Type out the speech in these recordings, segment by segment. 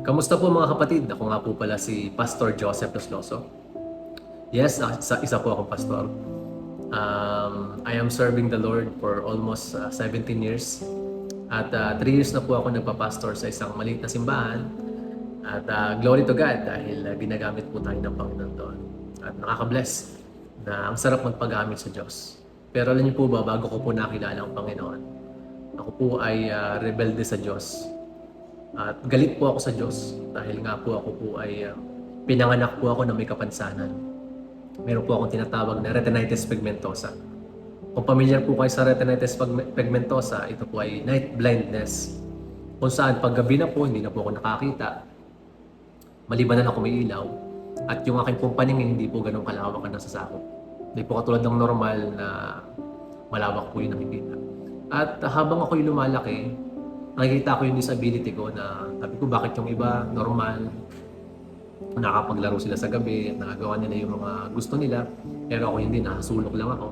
Kamusta po mga kapatid? Ako nga po pala si Pastor Joseph Losloso. Yes, isa po akong pastor. I am serving the Lord for almost 17 years. At 3 years na po ako nagpa-pastor sa isang maliit na simbahan. At glory to God dahil ginagamit po tayo ng Panginoon doon. At nakaka-bless na ang sarap magpagamit sa Diyos. Pero alam niyo po ba, bago ko po nakilala ang Panginoon, ako po ay rebelde sa Diyos. At galit po ako sa Diyos dahil nga po ako po ay pinanganak po ako na may kapansanan. Meron po akong tinatawag na retinitis pigmentosa. Kung familiar po kayo sa retinitis pigmentosa, ito po ay night blindness. Kung saan paggabi na po, hindi na po ako nakakita. Maliban na ako may ilaw. At yung aking pong paningin, hindi po ganun kalawak ang nasasakop. Hindi po katulad ng normal na malawak po yung nakikita. At habang ako'y lumalaki, nakikita ko yung disability ko na sabi ko bakit yung iba normal, nakapaglaro sila sa gabi, nagagawa nila yung mga gusto nila, pero ako hindi, nakasulok lang ako.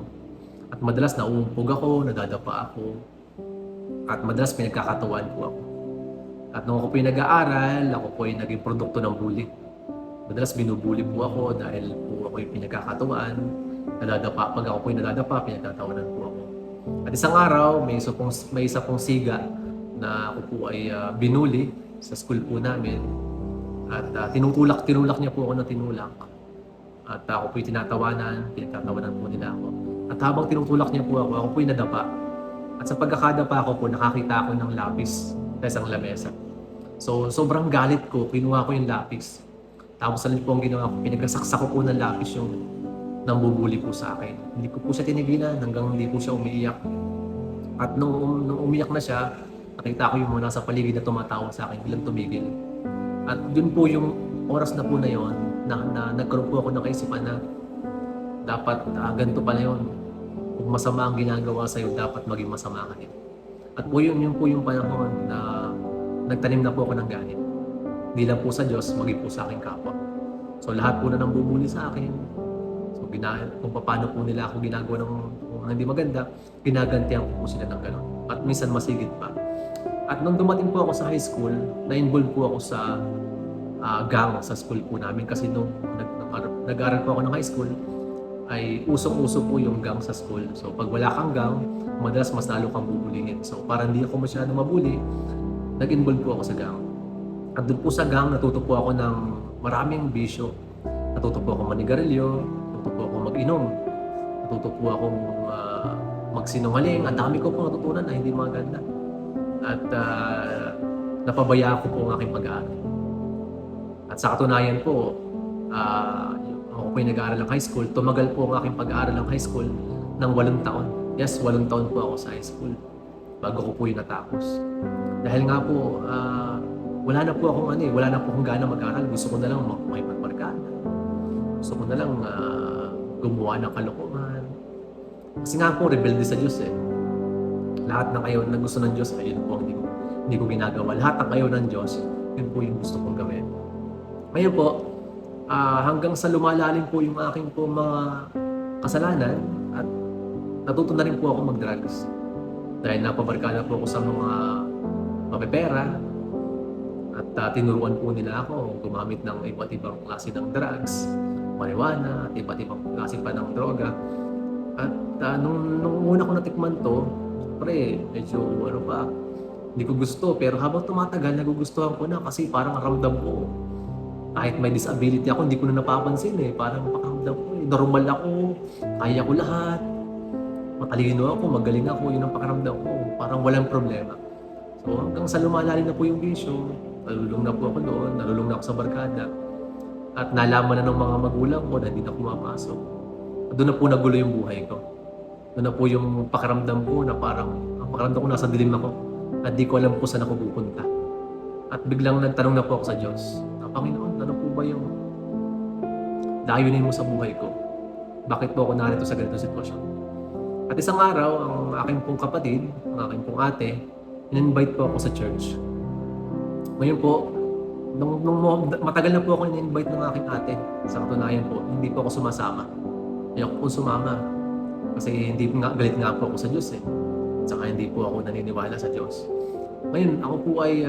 At madalas nauumpog ako, nadadapa ako, at madalas pinagkakatawaan po ako. At nung ako po yung nag-aaral, ako po yung naging produkto ng bully. Madalas binubuli po ako dahil po ako yung pinagkakatawaan, nadadapa. Pag ako po yung nadadapa, pinagkatawanan po ako. At isang araw, may isa pong siga na ako po ay binuli sa school po namin. At tinulak niya po ako ng tinulak. At ako po yung pinagtatawanan po nila ako. At habang tinutulak niya po ako po yung nadapa. At sa pagkakadapa ko po, nakakita ako ng lapis sa isang lamesa. So, sobrang galit ko, kinuha ko yung lapis. Tapos alam po ang ginawa ko, pinagkasaksak ko po ng lapis yung nambubuli po sa akin. Hindi ko po siya tinigilan hanggang hindi po siya umiiyak. At nung umiyak na siya, nakita ko yung mga nasa paligid na tumatawa sa akin, bilang tumigil. At dun po yung oras na po na yon na nagkaroon po ako ng kaisipan na dapat ganito pala yun. Kung masama ang ginagawa sa'yo, dapat maging masama ka din. At po yun po yung panahon na nagtanim na po ako ng galit. Hindi lang po sa Diyos, maging po sa aking kapwa. So lahat po na nang bubuli sa akin. So kung paano po nila ako ginagawa ng hindi maganda, ginagantihan ko po sila ng gano'n. At minsan masigit pa. At nung dumating po ako sa high school, na-involve po ako sa gang sa school po namin kasi nung nag-aaral po ako ng high school, ay usong-uso po yung gang sa school. So pag wala kang gang, madalas mas lalo kang bubulingin. So para hindi ako masyado mabuli, nag-involve po ako sa gang. At doon po sa gang, natuto po ako ng maraming bisyo. Natuto po ako manigarilyo, natuto po ako mag-inom, natuto po akong magsinungaling. Ang dami ko po natutunan na hindi maganda. At napabayaan ko po ang aking pag-aaral. At sa katunayan po, ako po yung nag-aaral ng high school. Tumagal po ang aking pag-aaral ng high school ng 8 taon. Yes, 8 taon po ako sa high school bago ko po yung natapos. Dahil nga po, wala na po akong gana mag-aaral. Gusto ko na lang makipagbarkada. Gusto ko na lang gumawa ng kalokohan. Kasi nga po, rebelde sa Diyos eh. Lahat ng ayaw na gusto ng Diyos, ayun po hindi ko ginagawa. Lahat ng ayaw ng Diyos, yun po yung gusto kong gawin. Ngayon po, hanggang sa lumalalim po yung aking po mga kasalanan at natuto na rin po ako mag-drugs. Dahil napabarkada po ako sa mga mapepera at tinuruan po nila ako gumamit ng iba't ibang klase ng drugs, marijuana, at iba't ibang klase pa ng droga. At nung una ko natikman to, medyo hindi ko gusto. Pero habang tumatagal, nagugustuhan ko na kasi parang ramdam ko, kahit may disability ako, hindi ko na napapansin eh. Parang pakiramdam ko eh. Normal ako, kaya ko lahat. Matalino ako, magaling ako, yun ang pakiramdam ko. Parang walang problema. So hanggang sa lumalalim na po yung bisyo, nalulung na po ako doon, nalulung na ako sa barkada. At nalaman na ng mga magulang ko na hindi na pumapasok. At doon na po nagulo yung buhay ko. Doon na po yung pakiramdam ko na parang, ang pakiramdam ko nasa dilim ako at di ko alam po saan ako pupunta. At biglang nagtanong na po ako sa Diyos, Panginoon, ano po ba yung layunin mo sa buhay ko? Bakit po ako narito sa ganitong sitwasyon? At isang araw, ang aking pong kapatid, ang aking pong ate, in-invite po ako sa church. Ngayon po, nung matagal na po ako in-invite ng aking ate, sa katunayan po, hindi po ako sumasama. Ayoko po sumama. Kasi galit nga po ako sa Diyos eh. At saka hindi po ako naniniwala sa Diyos. Ngayon, ako po ay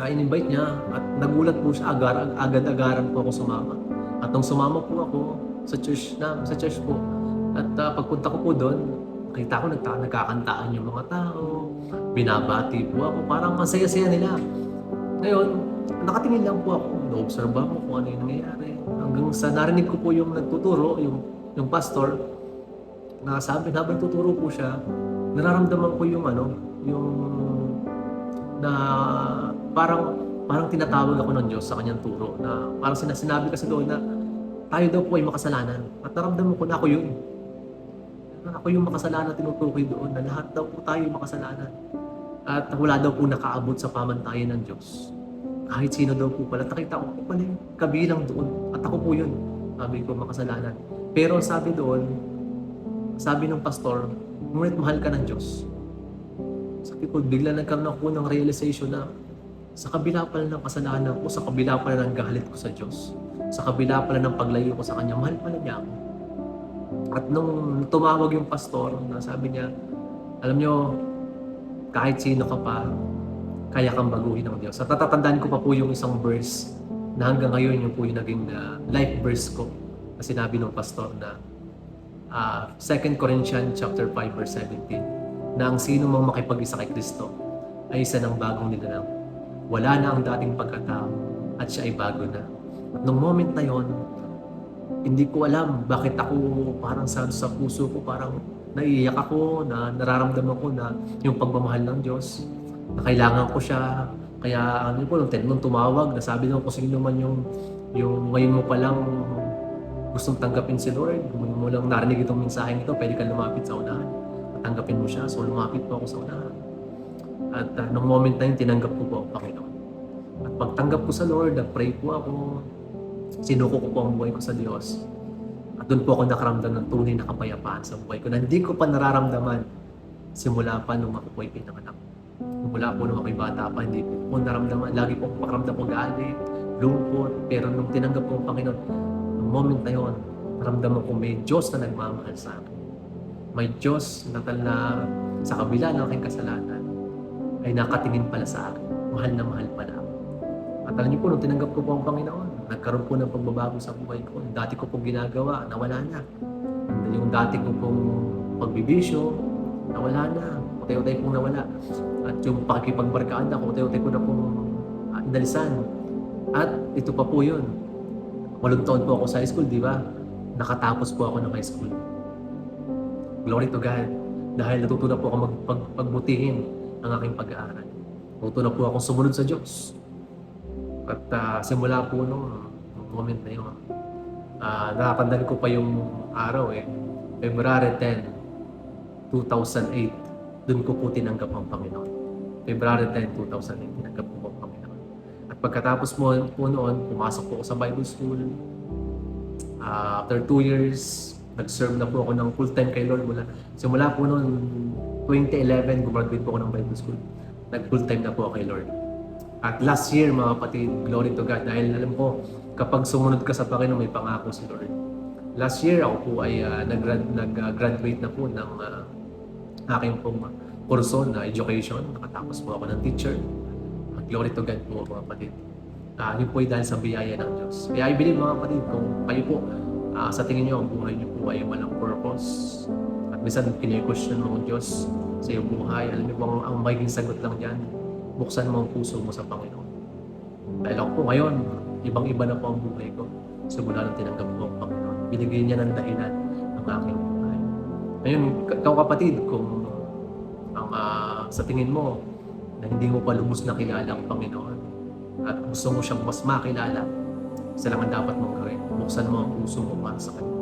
in-invite niya at nagulat po siya, agad-agaran po ako sumama. At nung sumama po ako sa church po, at pagpunta ko po doon, nakita ko nagkakantaan yung mga tao, binabati po ako, parang masaya-saya nila. Ngayon, nakatingin lang po ako, na-obserba ko kung ano yung nangyayari. Hanggang sa narinig ko po yung nagtuturo, yung pastor, na sabi habang tuturo po siya, nararamdaman ko yung yung na parang tinatawag ako ng Diyos sa kanyang turo na parang sinabi kasi doon na tayo daw po ay makasalanan at naramdaman ko na ako yun. Na ako yung makasalanan tinutukoy doon na lahat daw po tayo makasalanan at wala daw po nakaabot sa pamantayan ng Diyos. Kahit sino daw po pala, nakita ko po pala yung kabilang doon at ako po yun. Sabi ko makasalanan. Pero sabi doon, sabi ng pastor, ngunit mahal ka ng Diyos. Sabi ko, bigla nagkaroon ako ng realization na sa kabila pala ng kasalanan ko, sa kabila pala ng galit ko sa Diyos, sa kabila pala ng paglayo ko sa Kanya, mahal pala niya ako. At nung tumawag yung pastor, sabi niya, alam nyo, kahit sino ka pa, kaya kang baguhin ng Diyos. At natatandaan ko pa po yung isang verse na hanggang ngayon yung po yung naging life verse ko na sinabi ng pastor na 2 Corinthians chapter 5 verse 17 na ang sino mang makipag-isa kay Kristo ay isa ng bagong nilalang. Wala na ang dating pagkatao at siya ay bago na. At nung moment na yon, hindi ko alam bakit ako parang sa puso ko parang naiiyak ako, na nararamdaman ko na yung pagmamahal ng Diyos, na kailangan ko siya. Kaya nung tumawag, nasabi nung kung sino man yung ngayon mo palang gustong tanggapin si Lord, kung mo lang narinig itong mensaheng ito, pwede kang lumapit sa unahan. Tanggapin mo siya. So lumapit po ako sa unahan. At nung moment na yun, tinanggap ko po ang Panginoon. At pagtanggap ko sa Lord, nag-pray po ako, sinuko ko po ang buhay ko sa Diyos. At doon po ako nakaramdam ng tunay na kapayapaan sa buhay ko na hindi ko pa nararamdaman simula pa nung ako po ay pinanganak. Mula po nung ako'y bata pa, hindi ko naramdaman. Lagi po makaramdam ko galit, lungkot. Pero nung tinanggap ko ang Panginoon, ang moment na yun, naramdaman ko may Diyos na nagmamahal sa akin. May Diyos na sa kabila ng aking kasalanan ay nakatingin pala sa akin. Mahal na mahal pala ako. At alam niyo po, nung tinanggap ko po ang Panginoon, nagkaroon po ng pagbabago sa buhay ko. Yung dati ko pong ginagawa, nawala na. Yung dati ko pong pagbibisyo, nawala na. Utay-utay pong nawala. At yung pakikipagbarkada ko, utay-utay ko na pong inalisan. At ito pa po yun. 8 taon po ako sa high school, di ba? Nakatapos po ako ng high school. Glory to God. Dahil natutunan po ako pagbutihin ang aking pag-aaral. Natutunan po akong sumunod sa Diyos. At simula po nung moment na yun, nakakandaan ko pa yung araw February 10, 2008, doon ko po tinanggap ang Panginoon. February 10, 2008, tinanggap ko po ang Panginoon. At pagkatapos po noon, pumasok po ako sa Bible School. After 2 years, nag-serve na po ako ng full-time kay Lord. Simula po noon, 2011, gumraduate po ako ng Bible School. Nag-full-time na po ako kay Lord. At last year, mga kapatid, glory to God, dahil alam ko, kapag sumunod ka sa Panginoon, may pangako si Lord. Last year, ako po ay nag-graduate na po ng aking pong kurso na education. Nakatapos po ako ng teacher. Glory to God po, mga kapatid. Yun po ay dahil sa biyaya ng Diyos. Kaya I believe, mga kapatid, kung kayo po, sa tingin nyo, ang buhay nyo po ay walang purpose. At minsan, kine-question mo ang Diyos sa iyong buhay. Alam niyo po, ang magiging sagot lang dyan, buksan mo ang puso mo sa Panginoon. Dahil ako po ngayon, ibang-iba na po ang buhay ko. Simula nang tinanggap ko ang Panginoon. Binigyan niya ng dahilan ang aking buhay. Ngayon, ikaw kapatid, kung sa tingin mo na hindi mo pa lubos na kilala ang Panginoon at gusto mo siyang mas makilala, isa lang ang dapat mong gawin. Buksan mo ang puso mo para sa Kanya.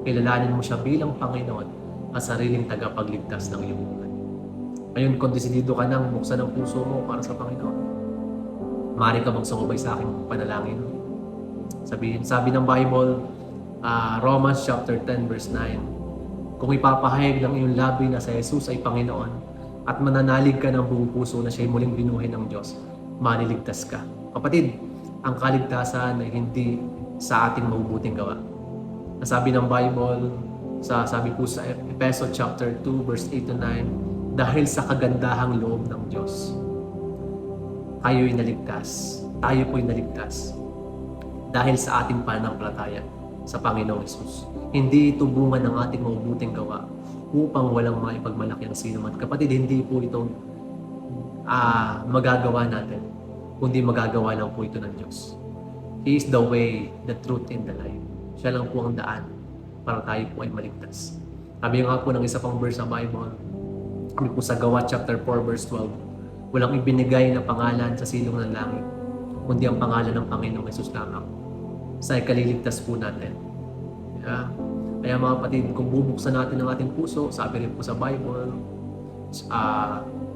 Kilalanin mo siya bilang Panginoon at sariling tagapagligtas ng iyong buhay. Ngayon, kung desidido ka nang buksan ang puso mo para sa Panginoon, maaari ka bang sumubay sa aking panalangin? Sabi ng Bible, Romans chapter 10 verse 9, kung ipapahayag ng iyong labi na sa Jesus ay Panginoon at mananalig ka ng buong puso na siya'y muling binuhay ng Diyos, maniligtas ka. Kapatid, ang kaligtasan ay hindi sa ating mabubuting gawa. Sabi ng Bible, sabi po sa Ephesians chapter 2 verse 8 to 9, dahil sa kagandahang loob ng Diyos. tayo'y naligtas. Tayo po'y naligtas dahil sa ating pananampalataya sa Panginoong Hesus. Hindi ito bunga ng ating mabubuting gawa upang walang maipagmalaki ang sino man. Kapatid, hindi po ito magagawa natin, kundi magagawa lang po ito ng Diyos. He is the way, the truth, and the life. Siya lang po ang daan para tayo po ay maligtas. Sabi nga po ng isa pang verse sa Bible, sabi po sa Gawa chapter 4 verse 12, walang ibinigay na pangalan sa silong ng langit, kundi ang pangalan ng Panginoong Hesus lamang. Sa ikaliligtas po natin. Yeah. Kaya mga kapatid, kung bubuksan natin ang ating puso, sabi rin po sa Bible,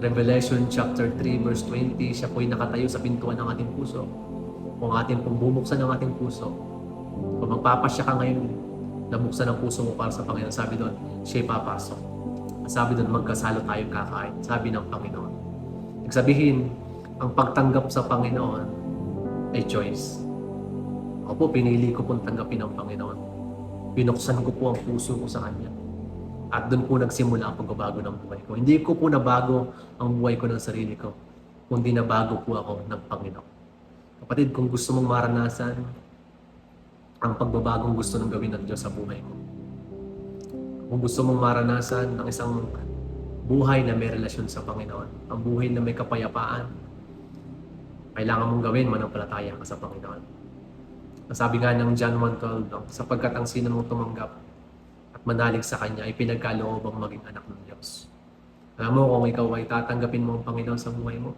Revelation chapter 3 verse 20, siya po'y nakatayo sa pintuan ng ating puso. Kung ating pong bubuksan ang ating puso, kung magpapasya ka ngayon, nabuksan ang puso mo para sa Panginoon, sabi doon, siya'y papasok. Sabi doon, magkasalo tayo kakain. Sabi ng Panginoon. Nagsabihin, ang pagtanggap sa Panginoon ay choice. Ako po, pinili ko pong tanggapin ang Panginoon. Binuksan ko po ang puso ko sa Kanya. At doon po nagsimula ang pagbabago ng buhay ko. Hindi ko po nabago ang buhay ko ng sarili ko, kundi nabago po ako ng Panginoon. Kapatid, kung gusto mong maranasan ang pagbabagong gusto ng gawin ng Diyos sa buhay mo, kung gusto mong maranasan ang isang buhay na may relasyon sa Panginoon, ang buhay na may kapayapaan, kailangan mong gawin manampalataya ka sa Panginoon. Sabi nga ng John 1:12, sapagkat ang sino mong tumanggap at manalig sa Kanya ay pinagkaloobang maging anak ng Diyos. Alam mo, kung ikaw ay tatanggapin mo ang Panginoon sa buhay mo,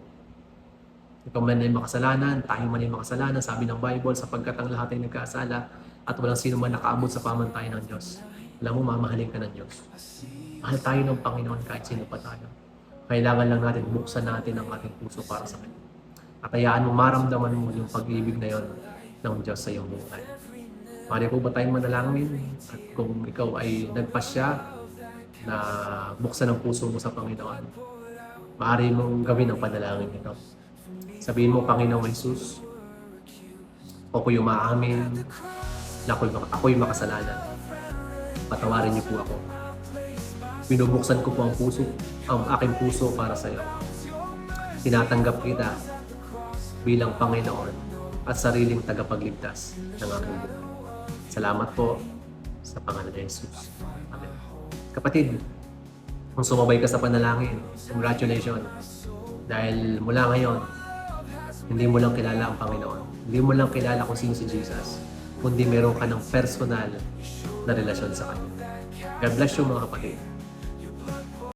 ikaw man ay makasalanan, tayo man ay makasalanan, sabi ng Bible, sapagkat ang lahat ay nagkasala at walang sino man nakaabot sa pamantayan ng Diyos. Alam mo, mamahalin ka ng Diyos. Mahal tayo ng Panginoon kahit sino pa tayo. Kailangan lang natin, buksan natin ang ating puso para sa Kanya. At hayaan mo, maramdaman mo yung pag-ibig na yon ng Diyos sa iyong buhay. Maaari po ba tayong manalangin? At kung ikaw ay nagpasya na buksan ang puso mo sa Panginoon, maaari mong gawin ang panalangin ito. Sabihin mo, Panginoong Hesus, ako'y umaamin na ako'y makasalanan. Patawarin niyo po ako. Binubuksan ko po ang aking puso para sa iyo. Tinatanggap kita bilang Panginoon at sariling tagapagligtas ng aking buhay. Salamat po sa pangalan ni Jesus. Amen. Kapatid, kung sumabay ka sa panalangin, congratulations. Dahil mula ngayon, hindi mo lang kilala ang Panginoon. Hindi mo lang kilala kung sino si Jesus, kundi meron ka ng personal na relasyon sa Kanya. God bless you mga kapatid.